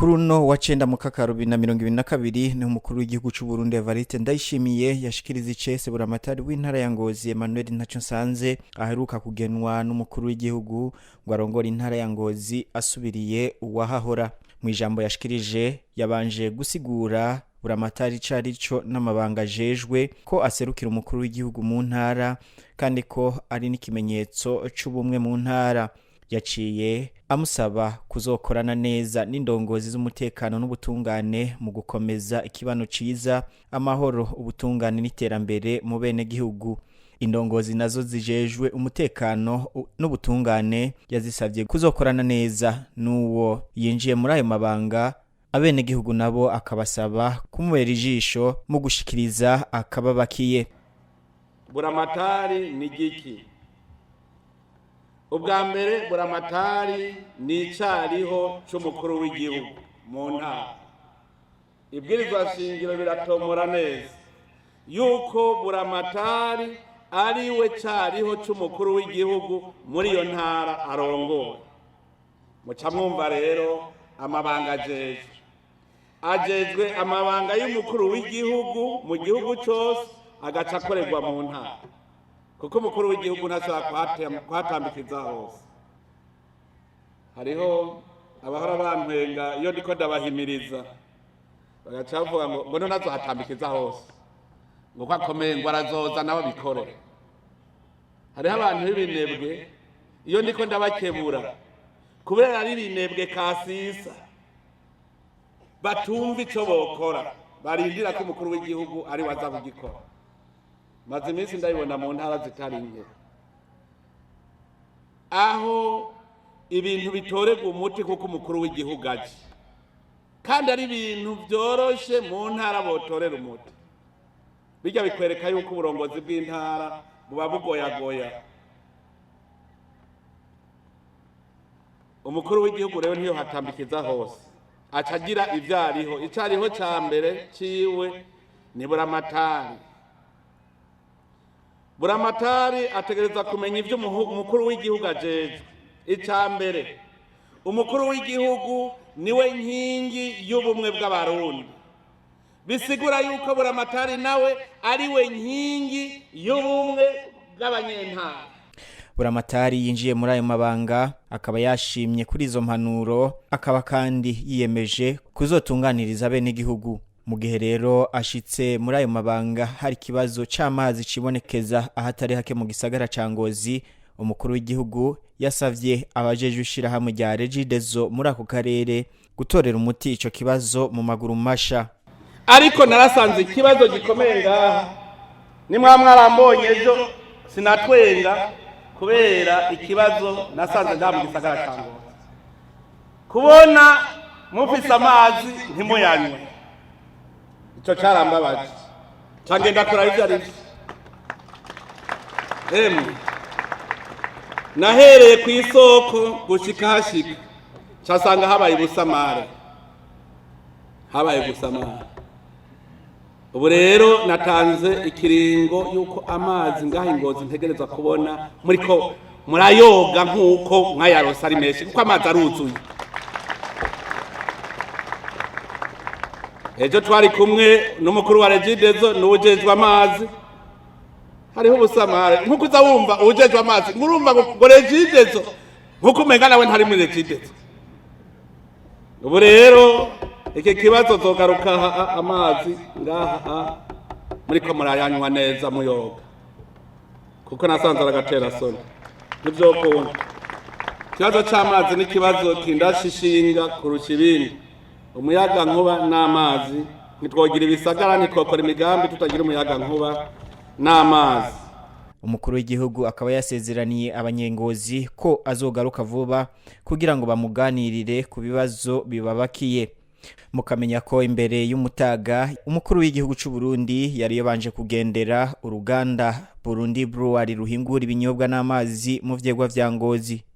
Kuri uno wa 9 mukagaro 2022 ni umukuru w'igihugu cy'u Burundi ndayishimiye yashikirize icese Bulamatari w'intara ya Ngozi Emmanuel Ntacunsanze aheruka kugenwa n'umukuru w'igihugu ngo arongore intara ya Ngozi asubiriye uwahahora. Mu ijambo yashikirije yabanje gusigura Bulamatari carico n'amabanga jejwe ko aserukira umukuru w'igihugu mu ntara kandi ko ari n'ikimenyetso c'ubumwe mu ntara. Yaciye amusaba kuzokorana neza n'indongozi z'umutekano n'ubutungane mu gukomeza ikibano ciza, amahoro, ubutungane n'iterambere mu bene gihugu. Indongozi nazo zijejwe umutekano n'ubutungane yazisavye kuzokorana neza n'uwo yinjiye muri ayo mabanga, abene gihugu nabo akabasaba kumubera ijisho mu gushikiriza akababakiye. Bulamatari ni giki? Ubwa mbere Bulamatari ni icariho c'umukuru w'igihugu mu ntara. Ibwirizwa shingiro biratomora neza yuko Bulamatari ari we cariho c'umukuru w'igihugu muri iyo ntara arongoye. Muca mwumva rero amabanga ajejwe amabanga y'umukuru w'igihugu mu gihugu cose agaca akorerwa mu ntara. Kuko umukuru w'igihugu ntashobora kuhatambikiza hose. Hariho abahora bantwenga iyo ndiko ndabahimiriza bagaca bavuga ngo ntazohatambikiza hose, ngo ko akomeye ngo arazoza nabo bikore. Hariho abantu b'ibinebwe iyo ndiko ndabakebura kubera ari ibinebwe kasisa batumva ico bokora, barindira ko umukuru w'igihugu ari waza kugikora. Maze iminsi ndabibona mu ntara zitari nke aho ibintu bitorerwa umuti kuko umukuru w'igihugu aje, kandi ari ibintu byoroshe mu ntara botorera umuti. Bijya bikwereka yuko uburongozi bw'intara buba bugoyagoya. Umukuru w'igihugu rero niyo hatambikiza hose aca agira ivyariho. Icariho ca mbere ciwe ni Bulamatari. Bulamatari ategereza kumenya ivyo umukuru w'igihugu ajejwe. Ica mbere, umukuru w'igihugu niwe nkingi y'ubumwe bw'abarundi. Bisigura yuko Bulamatari nawe ari we nkingi y'ubumwe bw'abanyentara. Bulamatari yinjiye muri ayo mabanga akaba yashimye kuri izo mpanuro, akaba kandi yiyemeje kuzotunganiriza bene gihugu. Mu gihe rero ashitse muri ayo mabanga hari kibazo c'amazi cibonekeza ahatari hake mu gisagara ca Ngozi, umukuru w'igihugu yasavye abajejwe ishirahamwe rya Regidezo muri ako karere gutorera umuti ico kibazo mu maguru masha. Ariko narasanze ikibazo gikomeye ngaha, ni mwamwarambonye ejo sinatwenga kubera ikibazo nasanze ngaha mu gisagara ca Ngozi. Kubona mufise amazi ntimuyanywe, ico carambabaje. Cangenda kora ivyo arivyo. Nahereye ku isoko gushika hashika casanga habaye ubusamare. Ubu rero natanze ikiringo yuko amazi ngaha Ngozi ntegereza kubona muriko murayoga nkuko mwayaronse ari menshi kuko amazi aruzuye. Ejo twari kumwe n'umukuru wa Regidezo n'ujejwe amazi. Hariho ubusamare nkuko uza wumva ujejwe amazi ngurumva ngo Regidezo nkuko umenga nawe ntari muri Regidezo. Ubu rero iki kibazo zogaruka amazi ngaha muriko murayanywa neza muyoga kuko nasanze aragatera soni. Nivyo kubona ikibazo c'amazi ni kibazo kindashishinga kurusha ibindi. Umuyaga nkuba n'amazi nitwogira ibisagara, nitwokora imigambi tutagira umuyaga nkuba n'amazi. Umukuru w'igihugu akaba yasezeraniye abanyengozi ko azogaruka vuba kugira ngo bamuganirire ku bibazo bibabakiye. Mukamenya ko imbere y'umutaga umukuru w'igihugu cy'u Burundi yari yabanje kugendera uruganda Burundi Brewery ruhingura ibinyobwa n'amazi mu vyegwa vya Ngozi.